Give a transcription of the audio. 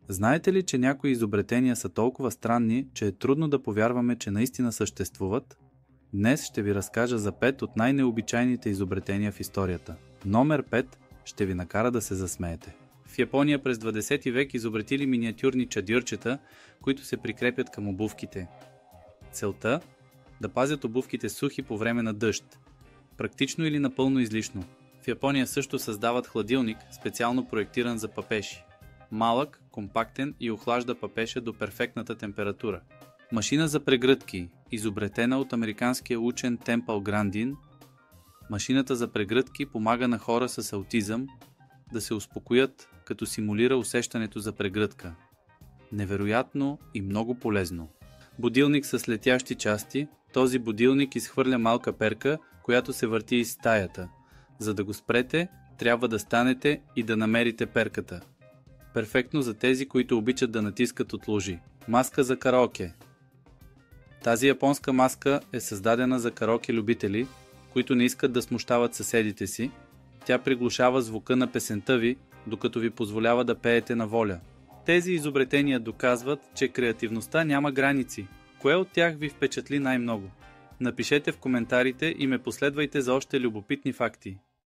Знаете ли, че някои изобретения са толкова странни, че е трудно да повярваме, че наистина съществуват? Днес ще ви разкажа за 5 от най-необичайните изобретения в историята. Номер 5 ще ви накара да се засмеете. В Япония през 20 век изобретили миниатюрни чадърчета, които се прикрепят към обувките. Целта – да пазят обувките сухи по време на дъжд. Практично или напълно излишно. В Япония също създават хладилник, специално проектиран за папеши. Малък, компактен и охлажда папеша до перфектната температура. Машина за прегръдки, изобретена от американския учен Темпъл Грандин. Машината за прегръдки помага на хора с аутизъм да се успокоят, като симулира усещането за прегръдка. Невероятно и много полезно. Будилник с летящи части. Този будилник изхвърля малка перка, която се върти из стаята. За да го спрете, трябва да станете и да намерите перката. Перфектно за тези, които обичат да натискат от лужи. Маска за караоке. Тази японска маска е създадена за караоке любители, които не искат да смущават съседите си. Тя приглушава звука на песента ви, докато ви позволява да пеете на воля. Тези изобретения доказват, че креативността няма граници. Кое от тях ви впечатли най-много? Напишете в коментарите и ме последвайте за още любопитни факти.